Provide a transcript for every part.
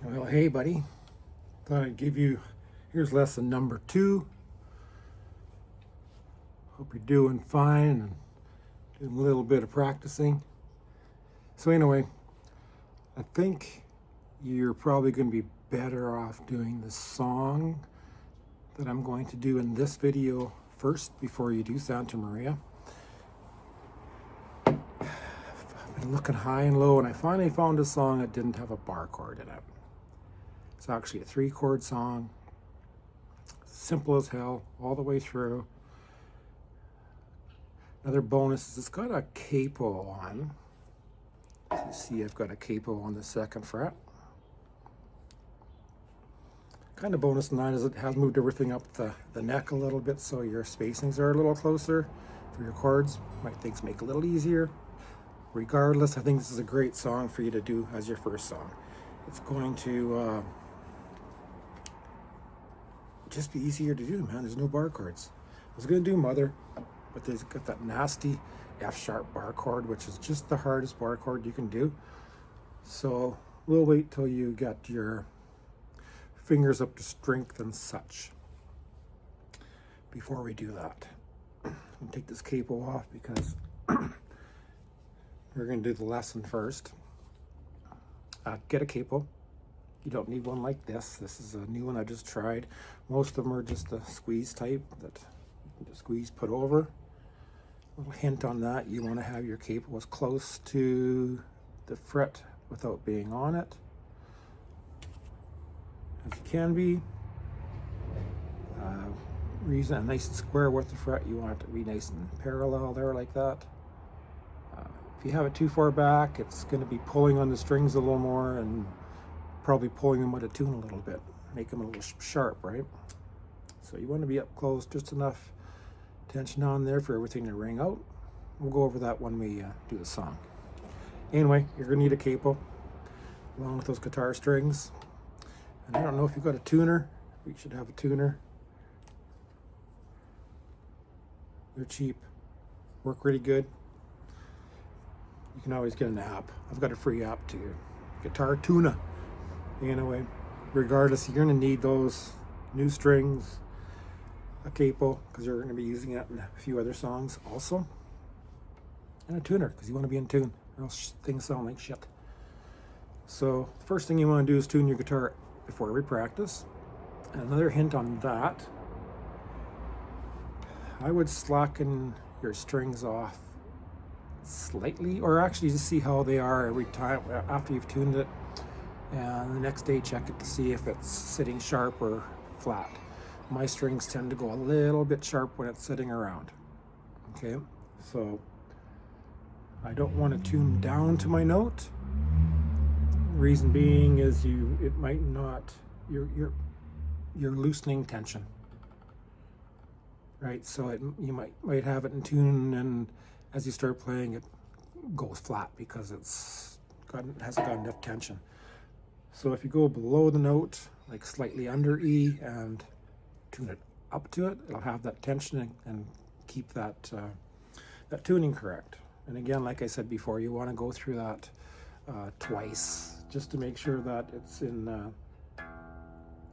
Well, hey buddy, thought I'd give you, here's lesson number 2. Hope you're doing fine and doing a little bit of practicing. So anyway, I think you're probably going to be better off doing the song that I'm going to do in this video first before you do Santa Maria. I've been looking high and low and I finally found a song that didn't have a bar chord in it. It's actually a 3-chord song, simple as hell, all the way through. Another bonus is it's got a capo on. As you see, I've got a capo on the 2nd fret. Kind of bonus in that is it has moved everything up the neck a little bit, so your spacings are a little closer for your chords. Might things make it a little easier. Regardless, I think this is a great song for you to do as your first song. It's going to just be easier to do, man. There's no bar chords. I was going to do Mother, but there's got that nasty F sharp bar chord, which is just the hardest bar chord you can do. So we'll wait till you get your fingers up to strength and such before we do that. I'm going to take this capo off because we're going to do the lesson first. Get a capo. You don't need one like this. This is a new one I just tried. Most of them are just the squeeze type that you can just squeeze, put over. A little hint on that, you want to have your capo as close to the fret without being on it as you can be. Reason a nice and square with the fret, you want it to be nice and parallel there like that. If you have it too far back, it's going to be pulling on the strings a little more and probably pulling them out of tune a little bit, make them a little sharp, right? So you want to be up close, just enough tension on there for everything to ring out. We'll go over that when we do the song. Anyway, you're going to need a capo along with those guitar strings. And I don't know if you've got a tuner. You should have a tuner. They're cheap, work really good. You can always get an app. I've got a free app too, Guitar Tuna. Anyway, regardless, you're going to need those new strings, a capo, because you're going to be using it in a few other songs also, and a tuner, because you want to be in tune, or else things sound like shit. So the first thing you want to do is tune your guitar before every practice. And another hint on that, I would slacken your strings off slightly, or actually just see how they are every time after you've tuned it, and the next day check it to see if it's sitting sharp or flat. My strings tend to go a little bit sharp when it's sitting around. Okay, so I don't want to tune down to my note. Reason being is it might not, you're loosening tension, right? So you might have it in tune, and as you start playing, it goes flat because hasn't got enough tension. So if you go below the note, like slightly under E, and tune it up to it, it'll have that tension and keep that tuning correct. And again, like I said before, you want to go through that twice just to make sure that it's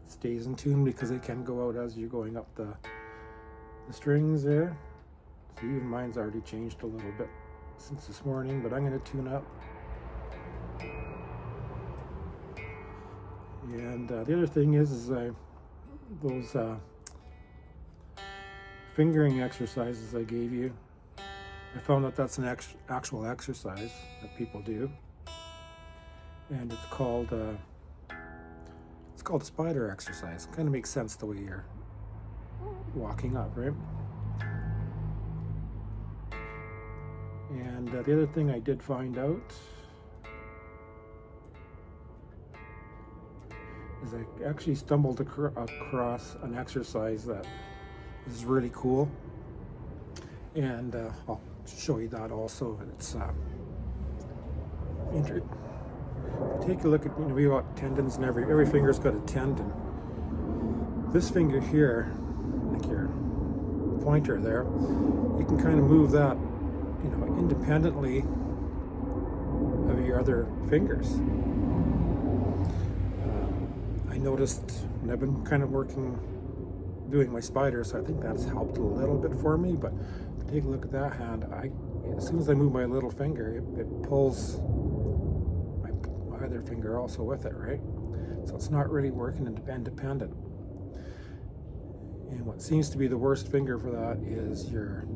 stays in tune, because it can go out as you're going up the strings there. So even mine's already changed a little bit since this morning, but I'm going to tune up. And the other thing is those fingering exercises I gave you, I found that that's an actual exercise that people do, and it's called a spider exercise. Kind of makes sense the way you're walking up, right? And the other thing I did find out is I actually stumbled across an exercise that is really cool, and I'll show you that also. It's take a look at, we got tendons, and every finger's got a tendon. This finger here, like your pointer there, you can kind of move that, independently of your other fingers. I noticed when I've been kind of doing my spider, so I think that's helped a little bit for me. But take a look at that hand. As soon as I move my little finger, it pulls my other finger also with it, right? So it's not really working independent. And what seems to be the worst finger for that is your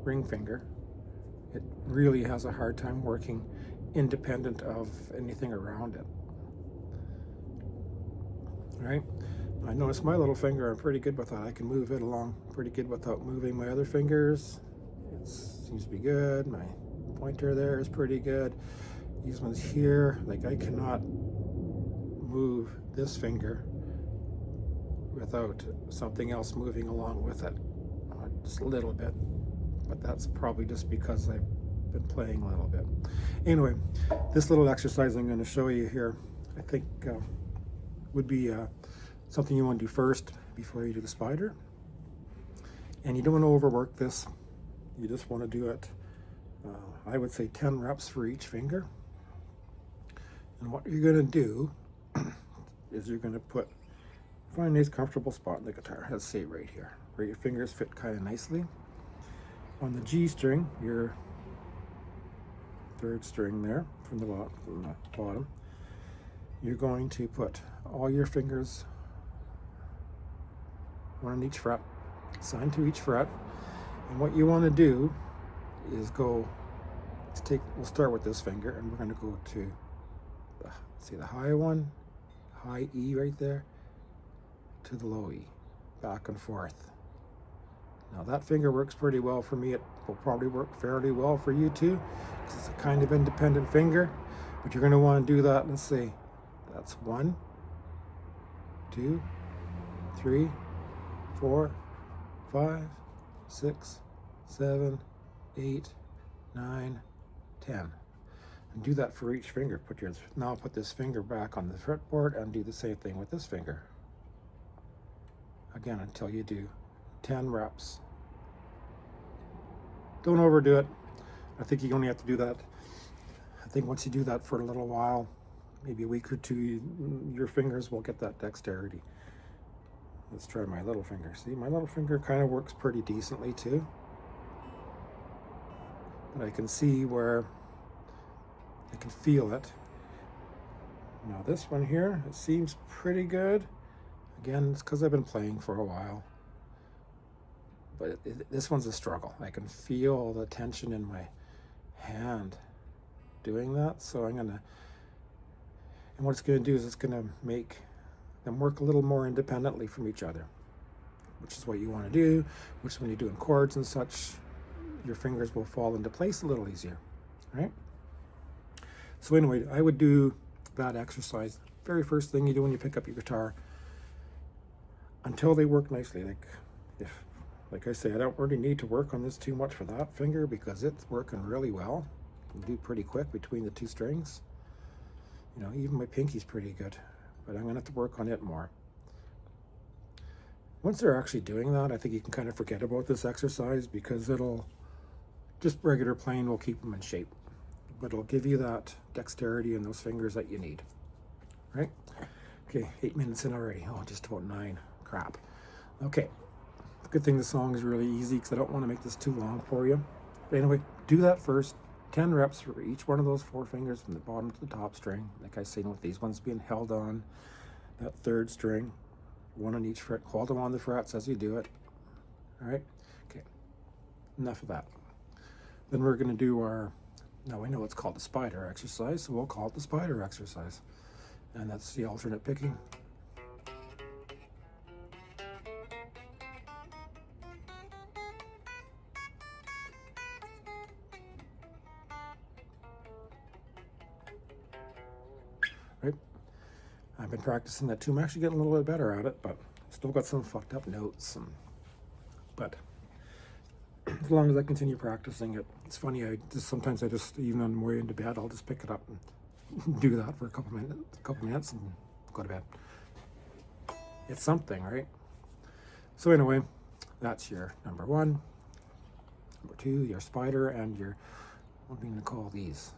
ring finger. It really has a hard time working independent of anything around it. Right? I noticed my little finger, I'm pretty good with that. I can move it along pretty good without moving my other fingers. It seems to be good. My pointer there is pretty good. These ones here, like I cannot move this finger without something else moving along with it. Just a little bit. But that's probably just because I've been playing a little bit. Anyway, this little exercise I'm going to show you here, I think would be something you want to do first before you do the spider. And you don't want to overwork this. You just want to do it, I would say 10 reps for each finger. And what you're going to do is you're going to find a nice comfortable spot in the guitar. Let's say right here, where your fingers fit kind of nicely. On the G string, your third string there from the bottom, you're going to put all your fingers, one on each fret, assigned to each fret. And what you want to do is we'll start with this finger, and we're going to go to the high one, high E right there, to the low E, back and forth. Now that finger works pretty well for me. It will probably work fairly well for you too, because it's a kind of independent finger. But you're going to want to do that. Let's see, that's 1, 2, 3, 4, 5, 6, 7, 8, 9, 10. And do that for each finger. Now put this finger back on the fretboard and do the same thing with this finger. Again, until you do 10 reps. Don't overdo it. I think you only have to do that. I think once you do that for a little while, maybe a week or two, your fingers will get that dexterity. Let's try my little finger. See, my little finger kind of works pretty decently too. But I can see where I can feel it. Now this one here, it seems pretty good. Again, it's because I've been playing for a while. But this one's a struggle. I can feel the tension in my hand doing that. So and what it's going to do is it's going to make them work a little more independently from each other, which is what you want to do, which is when you're doing chords and such, your fingers will fall into place a little easier, right? So anyway, I would do that exercise very first thing you do when you pick up your guitar until they work nicely. Like I say, I don't really need to work on this too much for that finger because it's working really well. You can do pretty quick between the two strings. You know, even my pinky's pretty good, but I'm gonna have to work on it more. Once they're actually doing that, I think you can kind of forget about this exercise because just regular playing will keep them in shape, but it'll give you that dexterity in those fingers that you need, right? Okay, 8 minutes in already. Oh, just about 9. Crap. Okay. Good thing the song is really easy because I don't want to make this too long for you. But anyway, do that first. 10 reps for each one of those 4 fingers from the bottom to the top string. Like I said, with these ones being held on that third string, 1 on each fret. Hold them on the frets as you do it. All right. Okay. Enough of that. Then we're going to do now we know it's called the spider exercise, so we'll call it the spider exercise. And that's the alternate picking. Right? I've been practicing that too. I'm actually getting a little bit better at it, but still got some fucked up notes. But as long as I continue practicing it, it's funny. Sometimes even on the way into bed, I'll just pick it up and do that for a couple minutes and go to bed. It's something, right? So anyway, that's your number 1. Number 2, your spider, and your, what are we going to call these?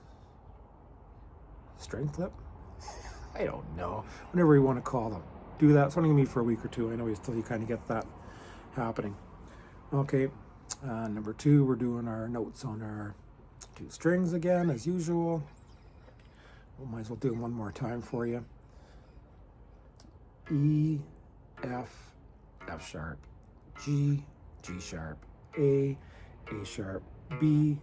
String flip? I I don't know, whatever you want to call them. Do that. It's only gonna be for a week or two. I know until you kind of get that happening. Okay, number 2, we're doing our notes on our 2 strings again, as usual. We might as well do them one more time for you. E, F, F sharp, G, G sharp, A sharp, B,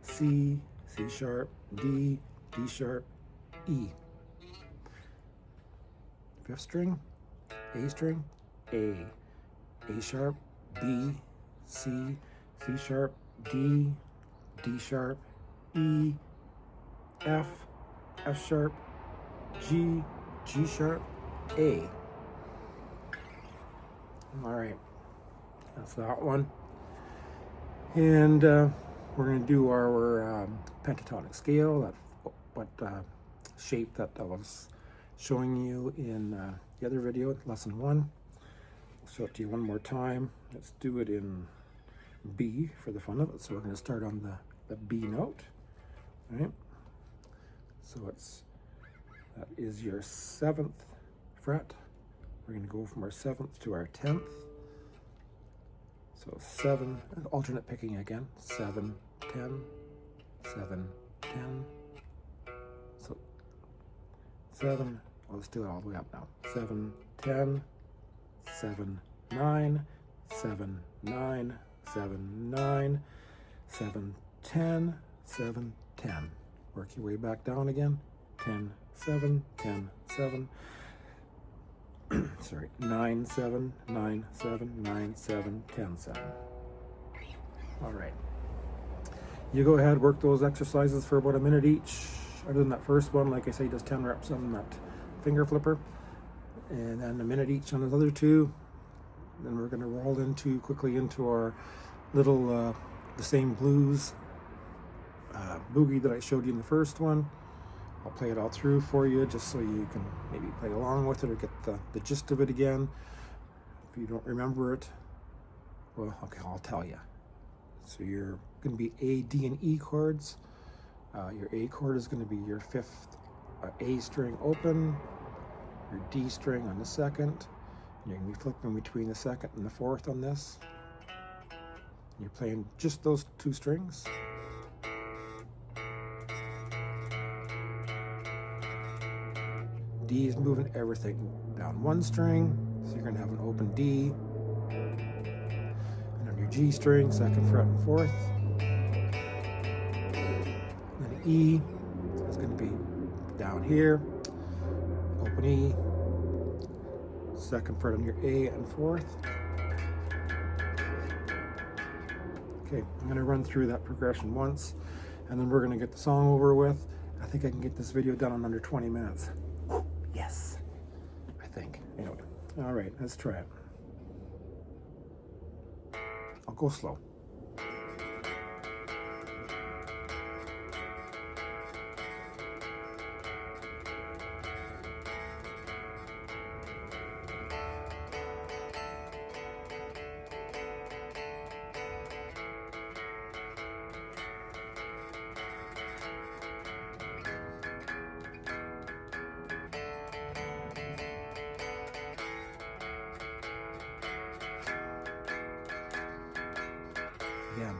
C, C sharp, D, D sharp, E. 5th string, A string, A sharp, B, C, C sharp, D, D sharp, E, F, F sharp, G, G sharp, A. All right, that's that one. And we're going to do our pentatonic scale, what shape that I was showing you in the other video, lesson 1. I'll show it to you one more time. Let's do it in B for the fun of it. So we're going to start on the B note, right? So that is your 7th fret. We're going to go from our 7th to our 10th. So 7, alternate picking again. 7, 10, 7, 10. So 7, let's do it all the way up now. 7, 10, 7, 9, 7, 9, 7, 9, 7, 10, 7, 10. Work your way back down again. 10, 7, 10, 7. Sorry, 9, 7, 9, 7, 9, 7, 10, 7. All right. You go ahead, work those exercises for about a minute each. Other than that first one, like I say, just 10 reps on that finger flipper. And then a minute each on the other 2. Then we're going to roll quickly into our little, the same blues boogie that I showed you in the first one. I'll play it all through for you just so you can maybe play along with it or get the gist of it again. If you don't remember it, well, okay, I'll tell you. So you're going to be A, D, and E chords. Your A chord is going to be your 5th A string open, your D string on the 2nd. And you're going to be flipping between the 2nd and the 4th on this. And you're playing just those 2 strings. D is moving everything down 1 string, so you're going to have an open D. And on your G string, 2nd fret and 4th. And then E is going to be down here, open E, 2nd fret on your A and 4th. Okay, I'm going to run through that progression once, and then we're going to get the song over with. I think I can get this video done in under 20 minutes. Yes, I think. Anyway, all right, let's try it. I'll go slow. Again.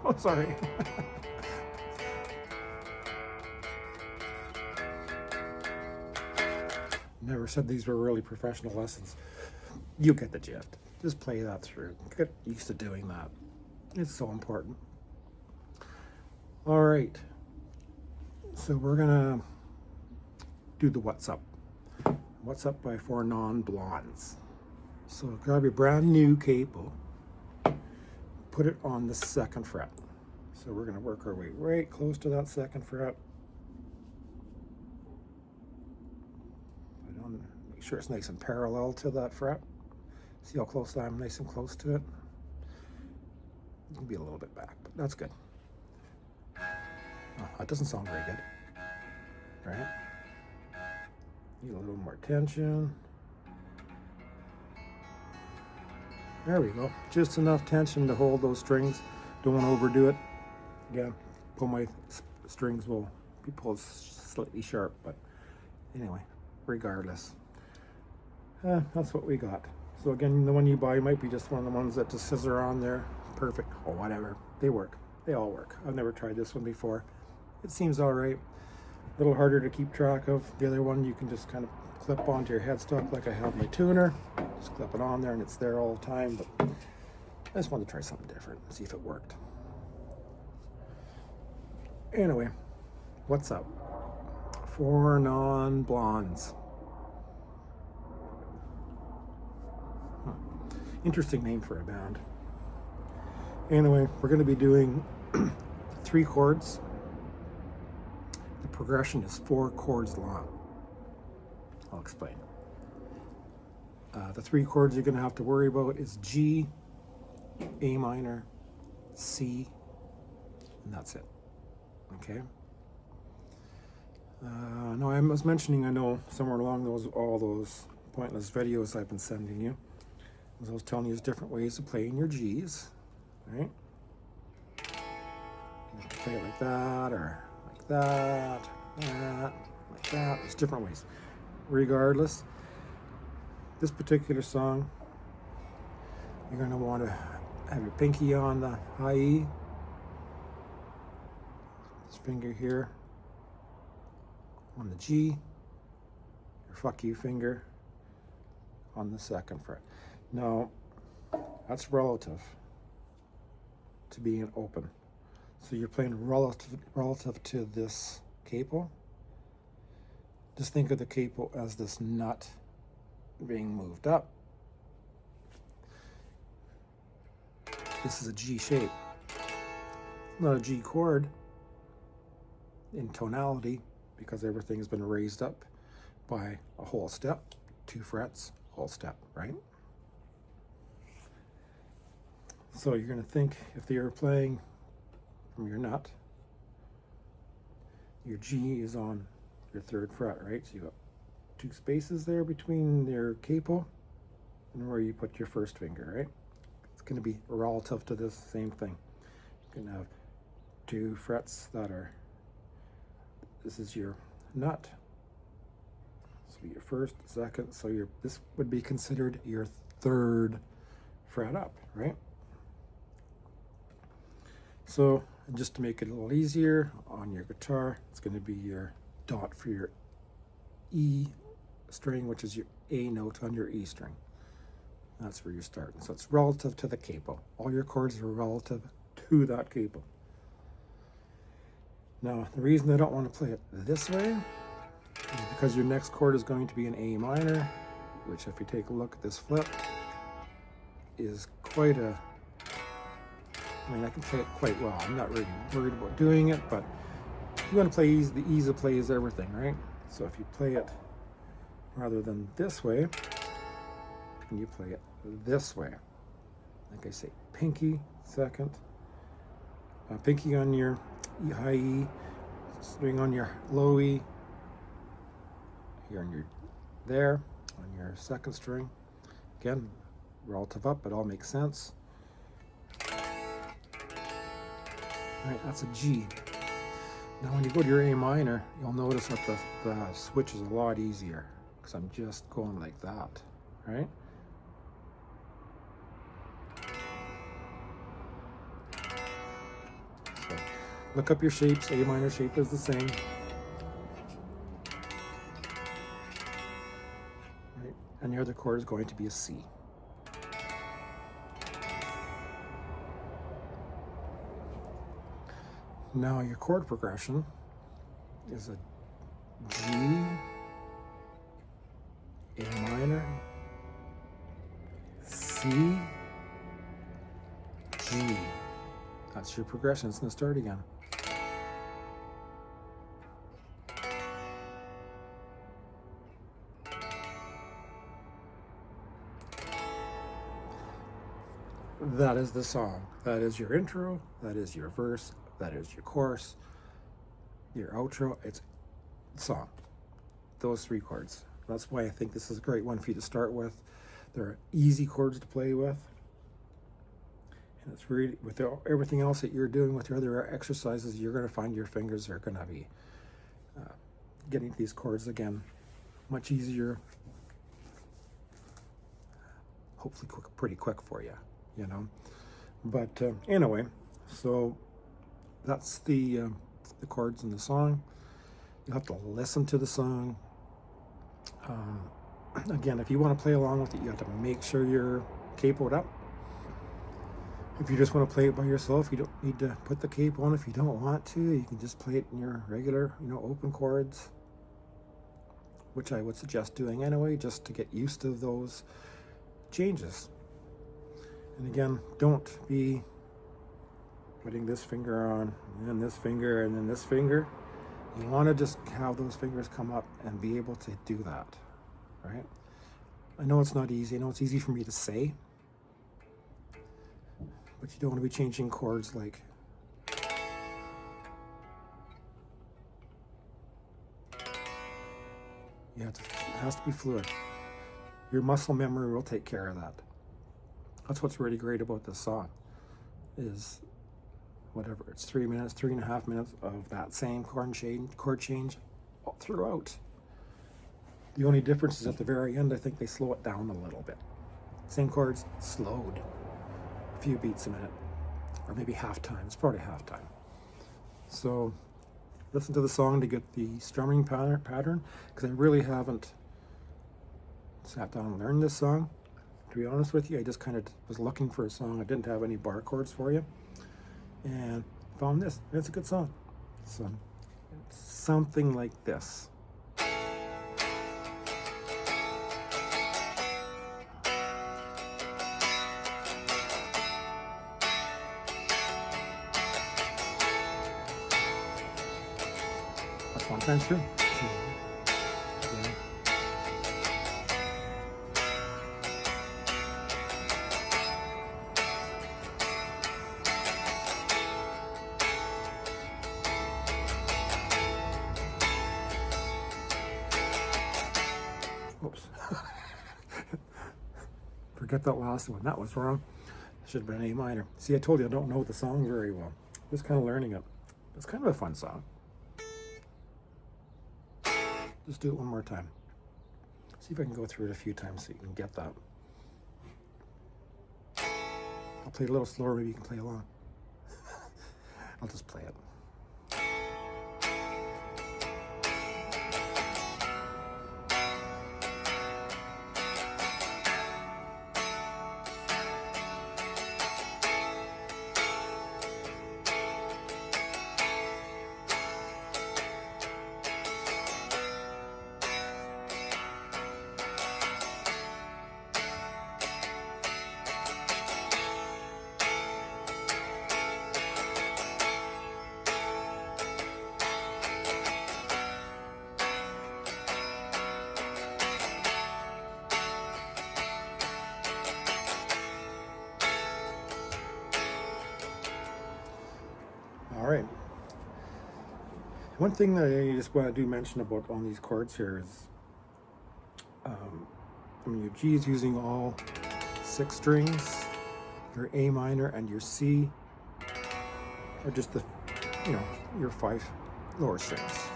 Oh, sorry. Never said these were really professional lessons. You get the gist. Just play that through. Get used to doing that. It's so important. All right. So we're gonna do the What's Up. What's Up by 4 Non-Blondes. So grab your brand new capo. Put it on the 2nd fret. So we're gonna work our way right close to that 2nd fret. Make sure it's nice and parallel to that fret. See how close I am, nice and close to it. It can be a little bit back, but that's good. Oh, that doesn't sound very good, right? Need a little more tension. There we go. Just enough tension to hold those strings. Don't want to overdo it. Again, my strings will be pulled slightly sharp, but anyway, regardless. That's what we got. So again, the one you buy might be just one of the ones that just scissor on there. Perfect. Or whatever. They work. They all work. I've never tried this one before. It seems all right. A little harder to keep track of. The other one you can just kind of clip onto your headstock like I have my tuner. Just clip it on there and it's there all the time. But I just wanted to try something different, see if it worked. Anyway, what's up? 4 non-blondes. Interesting name for a band. Anyway, we're going to be doing 3 chords. The progression is 4 chords long. I'll explain. The 3 chords you're going to have to worry about is G, A minor, C, and that's it. Okay. No, I was mentioning, I know somewhere along all those pointless videos I've been sending you, as I was telling you, there's different ways of playing your G's, right? You can play it like that, or like that, like that. There's different ways. Regardless, this particular song, you're going to want to have your pinky on the high E, this finger here on the G, your fuck you finger on the 2nd fret. Now, that's relative to being open. So you're playing relative to this capo. Just think of the capo as this nut being moved up. This is a G shape. It's not a G chord in tonality because everything has been raised up by a whole step, 2 frets, whole step, right? So you're going to think if you're playing from your nut, your G is on your 3rd fret, right? So you got 2 spaces there between your capo and where you put your 1st finger, right? It's going to be relative to this same thing. You're going to have 2 frets that are, this is your nut. This will be your 1st, 2nd, so this would be considered your 3rd fret up, right? So just to make it a little easier on your guitar, it's going to be your dot for your E string, which is your A note on your E string. That's where you're starting. So it's relative to the capo. All your chords are relative to that capo. Now, the reason I don't want to play it this way is because your next chord is going to be an A minor, which if you take a look at this flip, is quite a, I mean, I can play it quite well. I'm not really worried about doing it, but you want to play easy. The ease of play is everything, right? So if you play it rather than this way, and you play it this way, like I say, pinky 2nd, pinky on your E high E, string on your low E, here on your there on your 2nd string. Again, relative up, it all makes sense. All right, that's a G. Now when you go to your A minor, you'll notice that the switch is a lot easier because I'm just going like that, right? So look up your shapes. A minor shape is the same. Right? And the other chord is going to be a C. Now your chord progression is a G, A minor, C, G. That's your progression. It's going to start again. That is the song. That is your intro. That is your verse. That is your chorus. your outro, it's song. Those 3 chords. That's why I think this is a great one for you to start with. They're easy chords to play with. And it's really, with everything else that you're doing with your other exercises, you're going to find your fingers are going to be getting these chords again much easier. Hopefully pretty quick for you, you know. But anyway, so that's the chords in the song. You have to listen to the song. Again, if you want to play along with it, you have to make sure you're capoed up. If you just want to play it by yourself, you don't need to put the capo on. If you don't want to, you can just play it in your regular, you know, open chords, which I would suggest doing anyway, just to get used to those changes. And again, don't be putting this finger on, and then this finger, and then this finger. You want to just have those fingers come up and be able to do that, right? I know it's not easy. I know it's easy for me to say, but you don't want to be changing chords like it has to be fluid. Your muscle memory will take care of that. That's what's really great about this song, is whatever, it's 3 minutes, 3.5 minutes of that same chord change throughout. The only difference is at the very end, I think they slow it down a little bit. Same chords, slowed a few beats a minute, or maybe halftime. It's probably halftime. So listen to the song to get the strumming pattern, because I really haven't sat down and learned this song. To be honest with you, I just kind of was looking for a song. I didn't have any bar chords for you, and found this. It's a good song. So it's something like this. That's 1 time through. Yeah. Oops. Forget that last one. That was wrong. Should have been an A minor. See, I told you I don't know the song very well. Just kind of learning it. It's kind of a fun song. Just do it one more time. See if I can go through it a few times so you can get that. I'll play it a little slower, maybe you can play along. I'll just play it. All right. One thing that I just want to mention about on these chords here is, your G is using all 6 strings, your A minor and your C are just the, your 5 lower strings.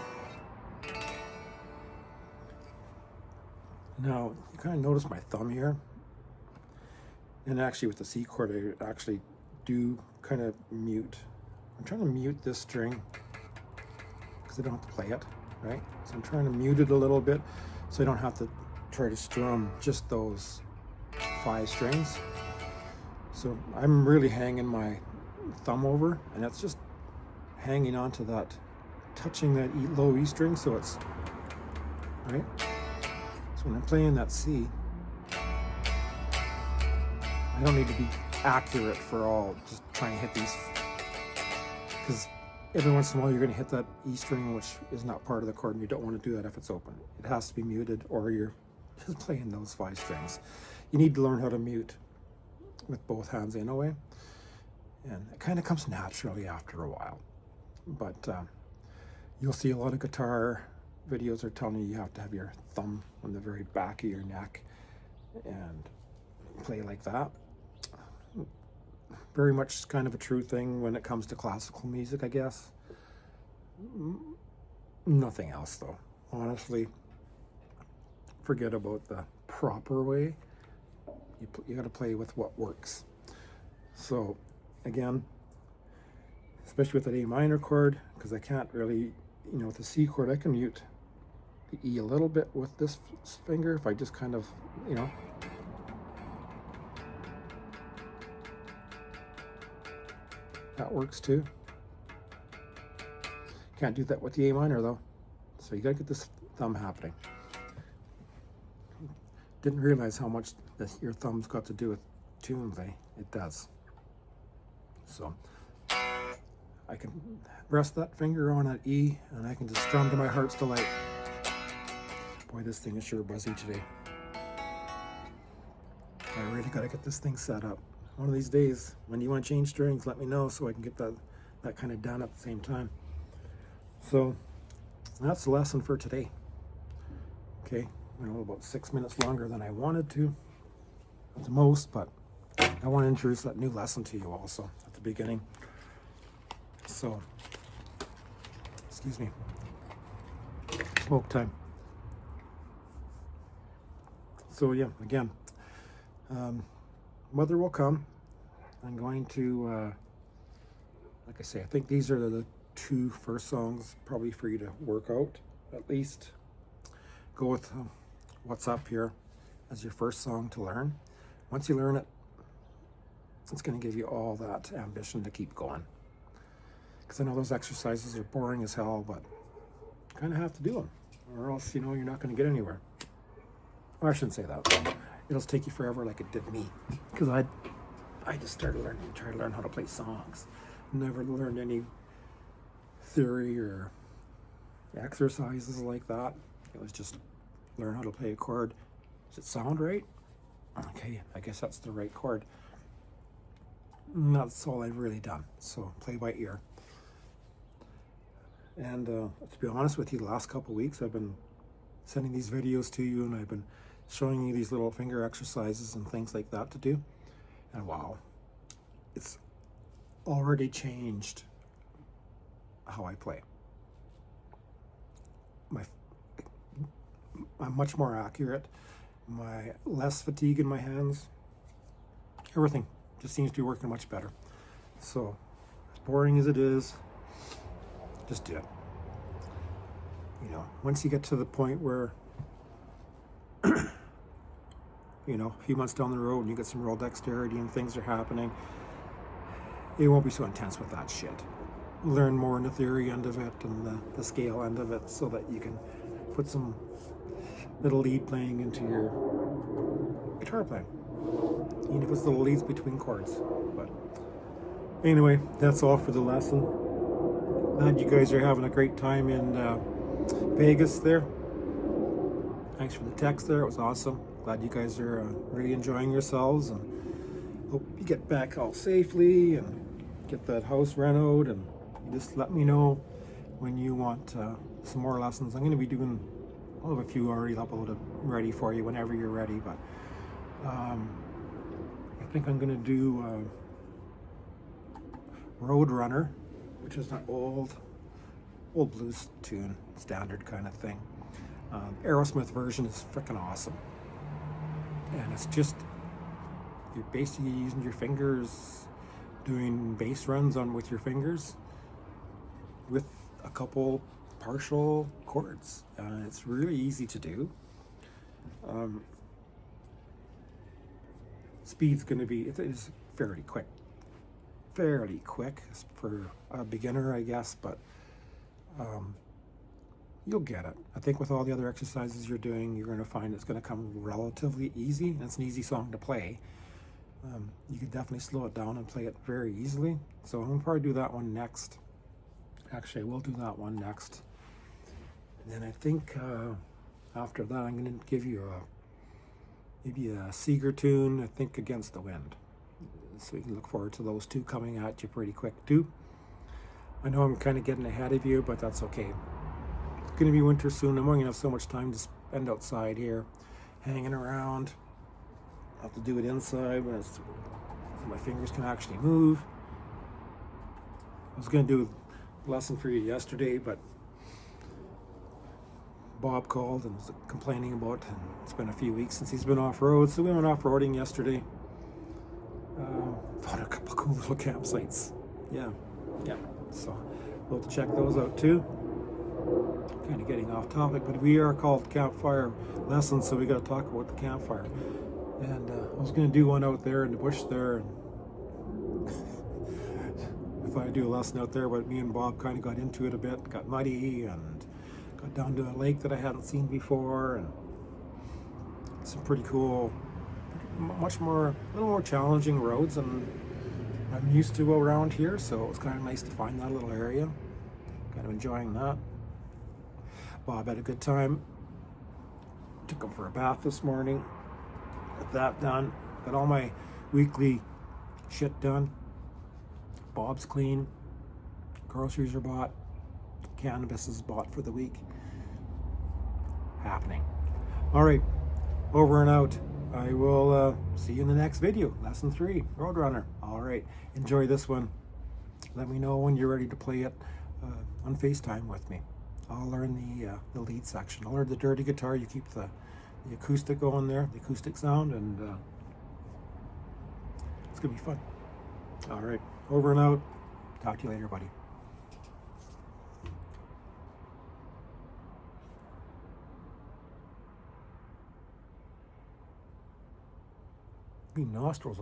Now, you kind of notice my thumb here, and actually with the C chord, I actually do kind of mute. I'm trying to mute this string because I don't have to play it, right? So I'm trying to mute it a little bit so I don't have to try to strum just those 5 strings. So I'm really hanging my thumb over, and that's just hanging onto that, touching that low E string, so it's, right? So when I'm playing that C, I don't need to be accurate for all, just trying to hit these, because every once in a while you're going to hit that E string, which is not part of the chord, and you don't want to do that if it's open. It has to be muted, or you're just playing those 5 strings. You need to learn how to mute with both hands anyway, and it kind of comes naturally after a while. But You'll see a lot of guitar videos are telling you have to have your thumb on the very back of your neck and play like that. Very much kind of a true thing when it comes to classical music, I guess. Nothing else though. Honestly, forget about the proper way. You got to play with what works. So again, especially with that A minor chord, because I can't really, with the C chord, I can mute the E a little bit with this finger if I just kind of, that works too. Can't do that with the A minor though. So you gotta get this thumb happening. Didn't realize how much your thumb's got to do with tunes, eh? It does. So I can rest that finger on that E and I can just strum to my heart's delight. Boy, this thing is sure buzzy today. I really gotta get this thing set up. One of these days, when you want to change strings, let me know so I can get that kind of done at the same time. So that's the lesson for today. Okay, about 6 minutes longer than I wanted to at the most, but I want to introduce that new lesson to you also at the beginning. So, excuse me, smoke time. So yeah, again, Mother Will Come. I'm going to, like I say, I think these are the 2 first songs probably for you to work out, at least. Go with What's Up Here as your first song to learn. Once you learn it, it's going to give you all that ambition to keep going. Because I know those exercises are boring as hell, but you kind of have to do them, or else, you're not going to get anywhere. Well, I shouldn't say that. It'll take you forever like it did me. Because I just trying to learn how to play songs. Never learned any theory or exercises like that. It was just learn how to play a chord. Does it sound right? Okay, I guess that's the right chord. And that's all I've really done. So play by ear. And to be honest with you, the last couple of weeks I've been sending these videos to you and I've been showing you these little finger exercises and things like that to do. And wow, it's already changed how I play. I'm much more accurate, less fatigue in my hands. Everything just seems to be working much better. So, as boring as it is, just do it. Once you get to the point where, a few months down the road and you get some real dexterity and things are happening, it won't be so intense with that shit. Learn more in the theory end of it and the scale end of it so that you can put some little lead playing into your guitar playing. Even if it's little leads between chords. But anyway, that's all for the lesson. Glad you guys are having a great time in Vegas there. Thanks for the text there. It was awesome. Glad you guys are really enjoying yourselves, and hope you get back all safely and get that house renoed, and just let me know when you want some more lessons. I'm going to be doing, I'll have a few already uploaded ready for you whenever you're ready, but I think I'm going to do Roadrunner, which is an old blues tune, standard kind of thing. Aerosmith version is freaking awesome. And it's just, you're basically using your fingers, doing bass runs with your fingers with a couple partial chords. It's really easy to do. Speed's going to be, it is fairly quick for a beginner, I guess, but you'll get it. I think with all the other exercises you're doing, you're going to find it's going to come relatively easy, and it's an easy song to play. You can definitely slow it down and play it very easily. So I'm going to probably do that one next. Actually, I will do that one next. And then I think after that, I'm going to give you maybe a Tcrcgl tune, I think Against the Wind. So you can look forward to those 2 coming at you pretty quick too. I know I'm kind of getting ahead of you, but that's okay. It's going to be winter soon. I'm only going to have so much time to spend outside here, hanging around. I'll have to do it inside when my fingers can actually move. I was going to do a lesson for you yesterday, but Bob called and was complaining about, and it's been a few weeks since he's been off-road, so we went off-roading yesterday. Found a couple cool little campsites. Yeah, so we'll have to check those out too. Kind of getting off topic, but we are called campfire lessons, so we got to talk about the campfire. And I was going to do one out there in the bush there, and I thought I'd do a lesson out there, but me and Bob kind of got into it a bit, got muddy, and got down to a lake that I hadn't seen before, and some pretty cool, a little more challenging roads than I'm used to around here, so it was kind of nice to find that little area. Kind of enjoying that. Bob had a good time. Took him for a bath this morning. Got that done. Got all my weekly shit done. Bob's clean. Groceries are bought. Cannabis is bought for the week. Happening. All right, over and out. I will see you in the next video. Lesson 3, Roadrunner. All right, enjoy this one. Let me know when you're ready to play it on FaceTime with me. I'll learn the lead section. I'll learn the dirty guitar. You keep the acoustic going there, the acoustic sound, and it's gonna be fun. All right, over and out. Talk to you later, buddy. Nostrils